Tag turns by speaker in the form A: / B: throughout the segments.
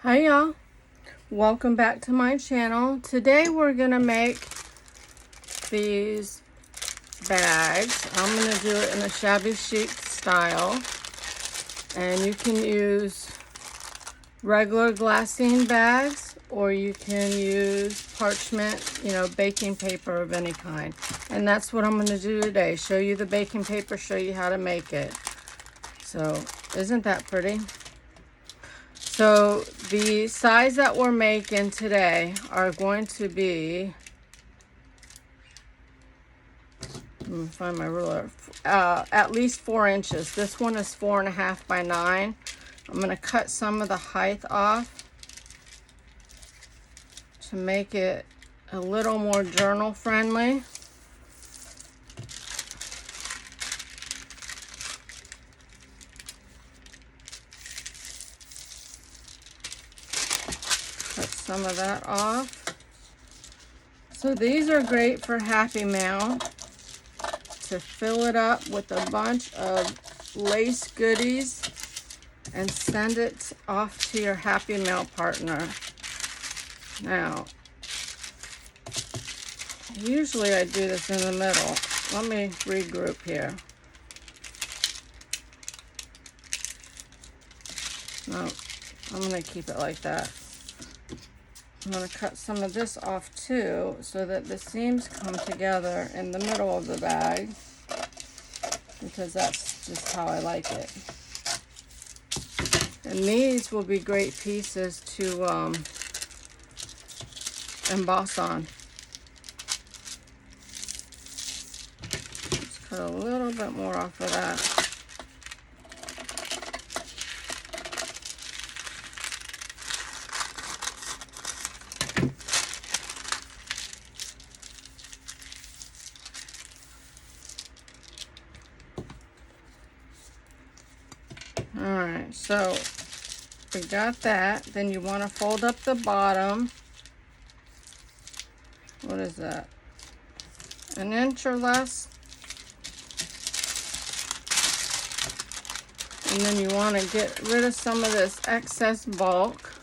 A: Hi y'all, welcome back to my channel. Today we're gonna make these bags. I'm gonna do it in a shabby chic style, and you can use regular glassine bags or you can use parchment, baking paper of any kind. And that's what I'm gonna do today, show you the baking paper, show you how to make it. So isn't that pretty? So the size that we're making today are going to be, let me find my ruler, at least 4 inches. This one is 4.5 by 9. I'm going to cut some of the height off to make it a little more journal friendly. Cut some of that off. So these are great for Happy Mail, to fill it up with a bunch of lace goodies and send it off to your Happy Mail partner. Now, usually I do this in the middle. Let me regroup here. No, I'm going to keep it like that. I'm going to cut some of this off too, so that the seams come together in the middle of the bag, because that's just how I like it. And these will be great pieces to emboss on. Just cut a little bit more off of that. Alright, so we got that. Then you want to fold up the bottom. What is that? 1 inch or less. And then you want to get rid of some of this excess bulk.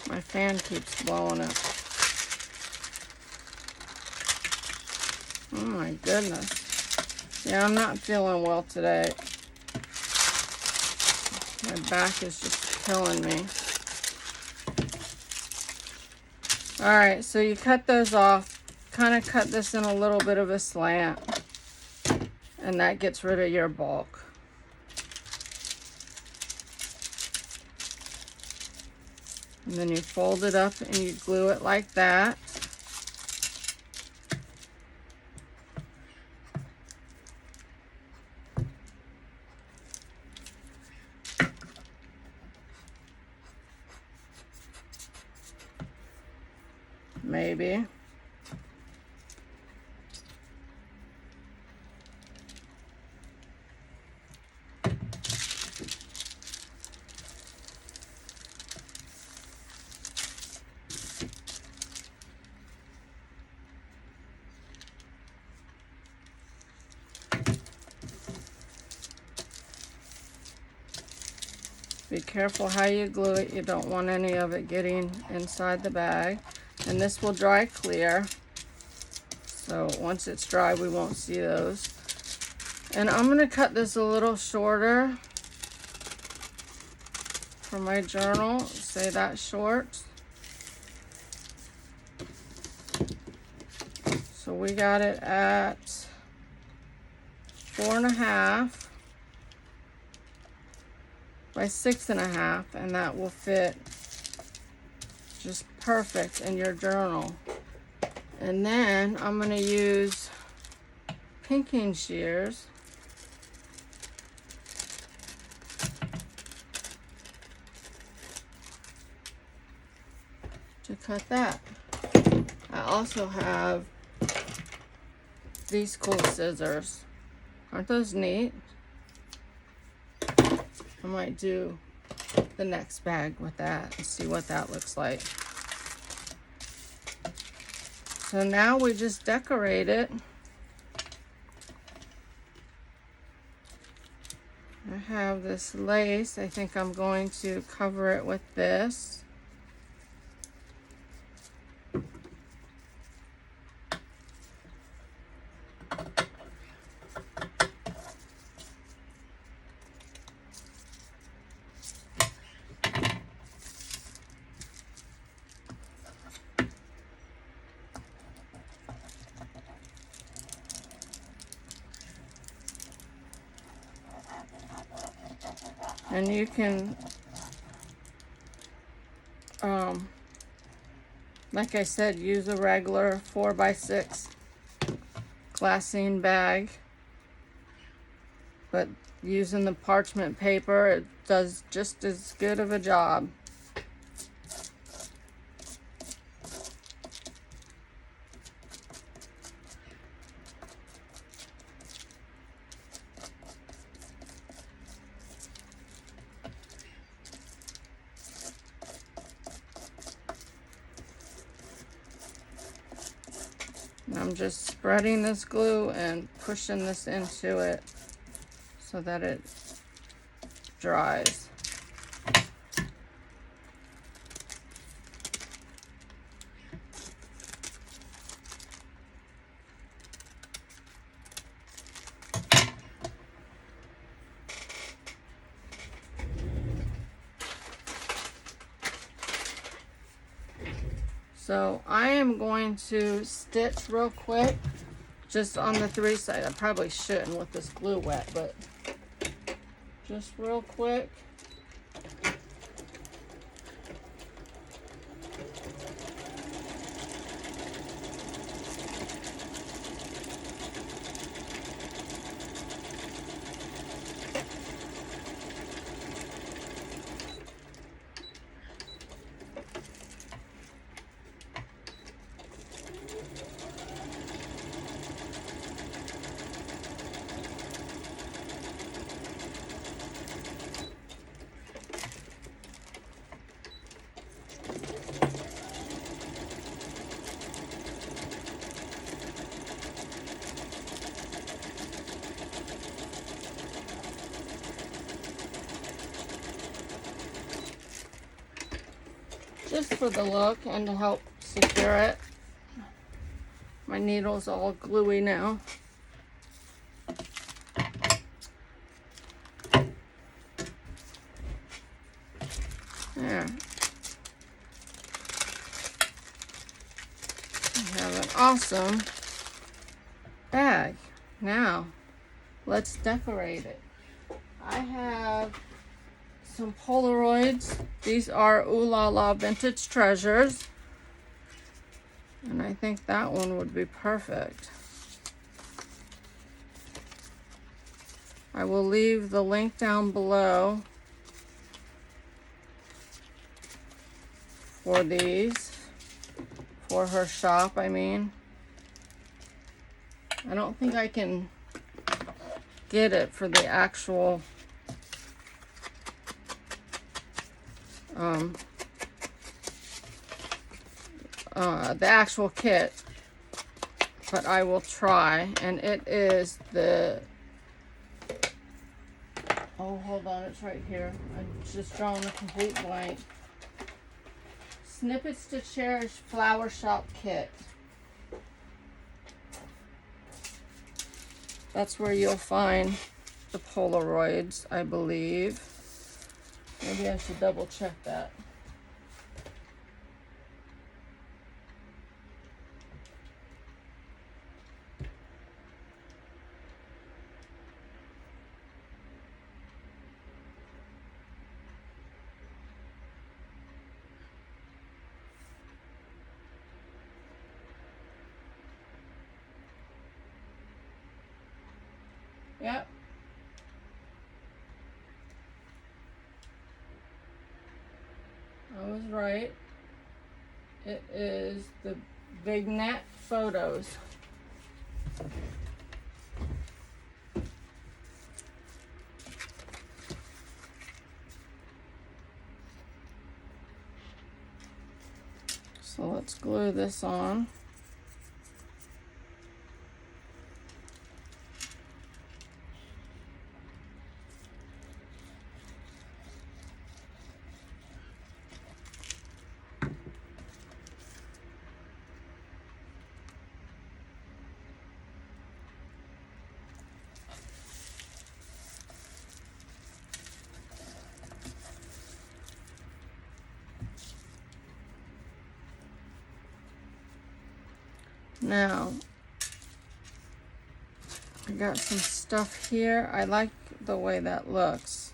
A: My fan keeps blowing it. Oh my goodness. Yeah, I'm not feeling well today. My back is just killing me. Alright, so you cut those off. Kind of cut this in a little bit of a slant. And that gets rid of your bulk. And then you fold it up and you glue it like that. Maybe. Be careful how you glue it. You don't want any of it getting inside the bag. And this will dry clear. So once it's dry, we won't see those. And I'm going to cut this a little shorter for my journal. Say that short. So we got it at 4.5 by 6.5, and that will fit just perfect in your journal. And then I'm going to use pinking shears to cut that. I also have these cool scissors. Aren't those neat? I might do the next bag with that and see what that looks like. So now we just decorate it. I have this lace. I think I'm going to cover it with this. And you can, like I said, use a regular 4x6 glassine bag. But using the parchment paper, it does just as good of a job. I'm just spreading this glue and pushing this into it so that it dries. So I am going to stitch real quick, just on the 3 sides. I probably shouldn't with this glue wet, but just real quick. Just for the look and to help secure it. My needle's all gluey now. There. We have an awesome bag. Now, let's decorate it. I have some Polaroids. These are Oohlala Vintage Treasures. And I think that one would be perfect. I will leave the link down below for these, for her shop, I mean. I don't think I can get it for the actual kit, but I will try. And it is the, oh, hold on, it's right here. I'm just drawing a complete blank. Snippets to Cherish Flower Shop Kit. That's where you'll find the Polaroids, I believe. Maybe I should double check that. Yep. I was right. It is the Vignette Photos. So let's glue this on. Now, I got some stuff here. I like the way that looks.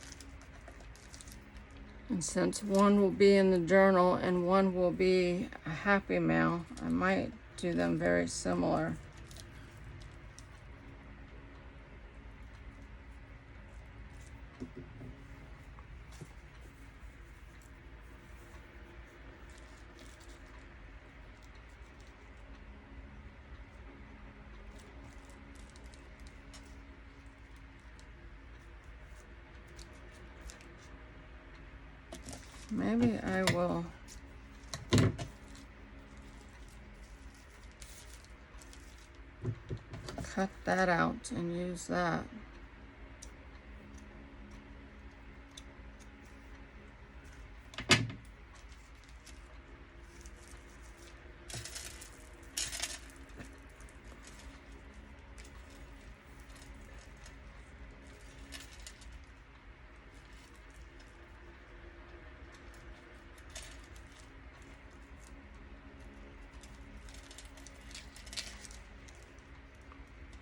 A: And since one will be in the journal and one will be a Happy Mail, I might do them very similar. Maybe I will cut that out and use that.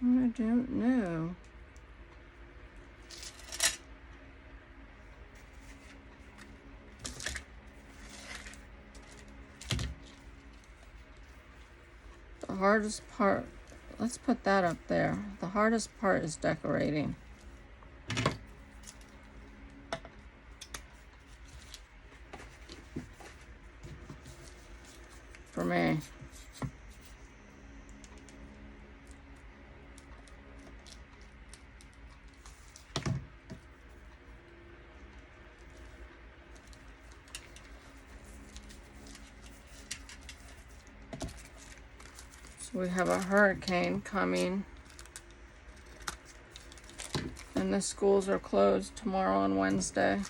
A: I don't know. The hardest part, let's put that up there. The hardest part is decorating. For me. We have a hurricane coming, and the schools are closed tomorrow and Wednesday.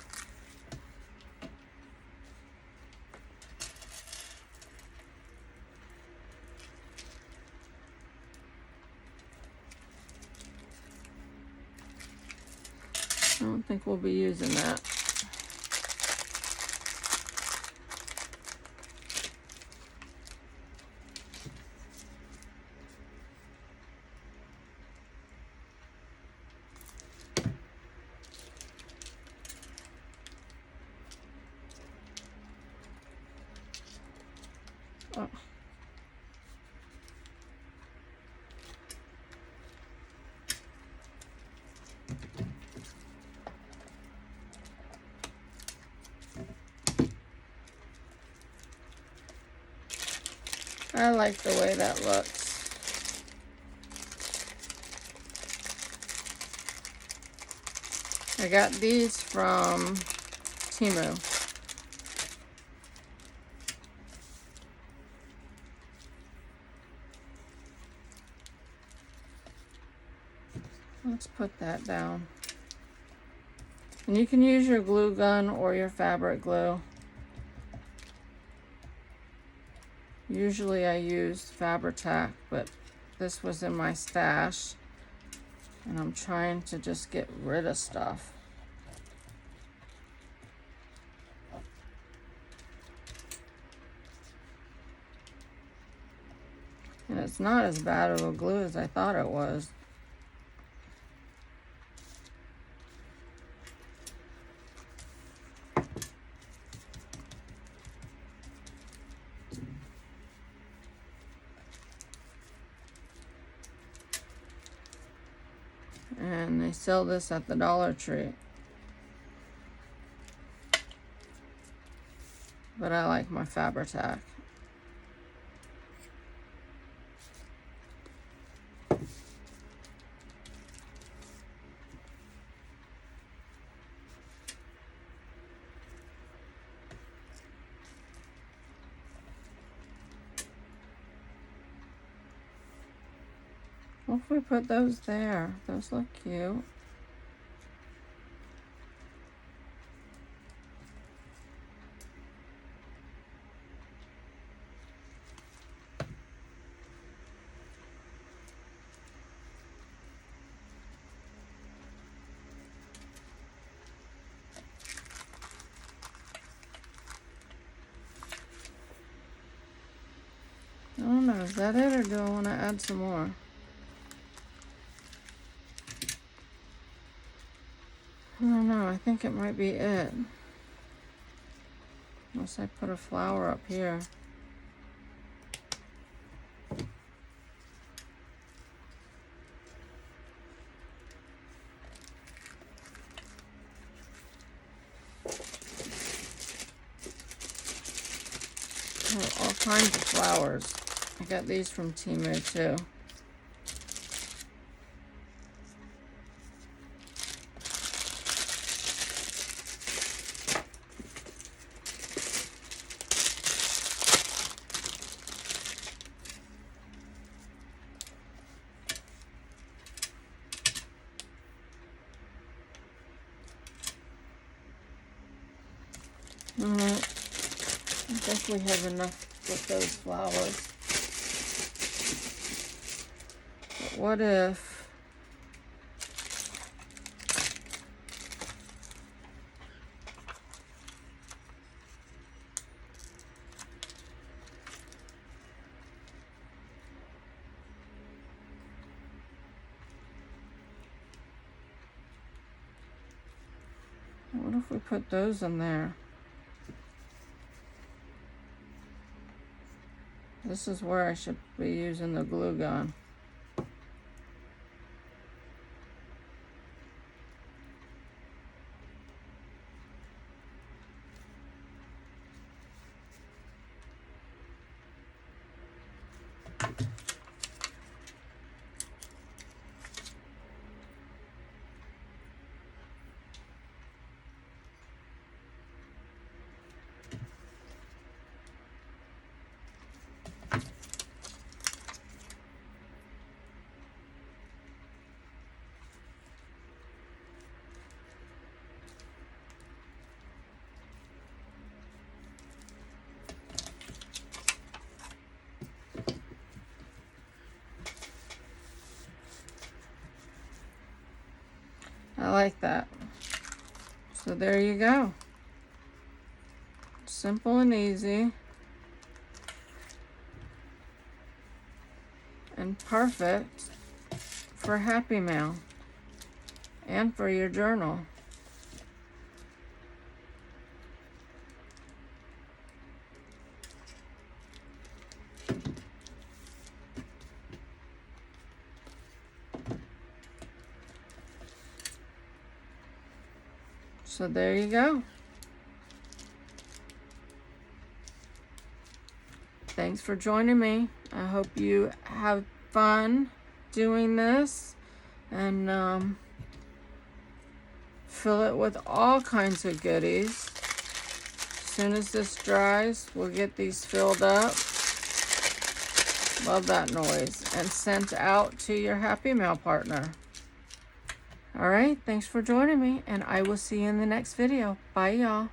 A: I don't think we'll be using that. Oh. I like the way that looks. I got these from Temu. Let's put that down. And you can use your glue gun or your fabric glue. Usually I use Fabri-Tac, but this was in my stash, and I'm trying to just get rid of stuff. And it's not as bad of a glue as I thought it was. And they sell this at the Dollar Tree. But I like my Fabri-Tac. What if we put those there? Those look cute. I don't know, is that it or do I want to add some more? I don't know, I think it might be it. Unless I put a flower up here. Oh, all kinds of flowers. I got these from Temu too. Alright, I think we have enough with those flowers. But what if we put those in there? This is where I should be using the glue gun. I like that. So there you go. Simple and easy. And perfect for Happy Mail and for your journal. So there you go. Thanks for joining me. I hope you have fun doing this and fill it with all kinds of goodies. As soon as this dries, we'll get these filled up. Love that noise. And sent out to your Happy Mail partner. All right, thanks for joining me, and I will see you in the next video. Bye, y'all.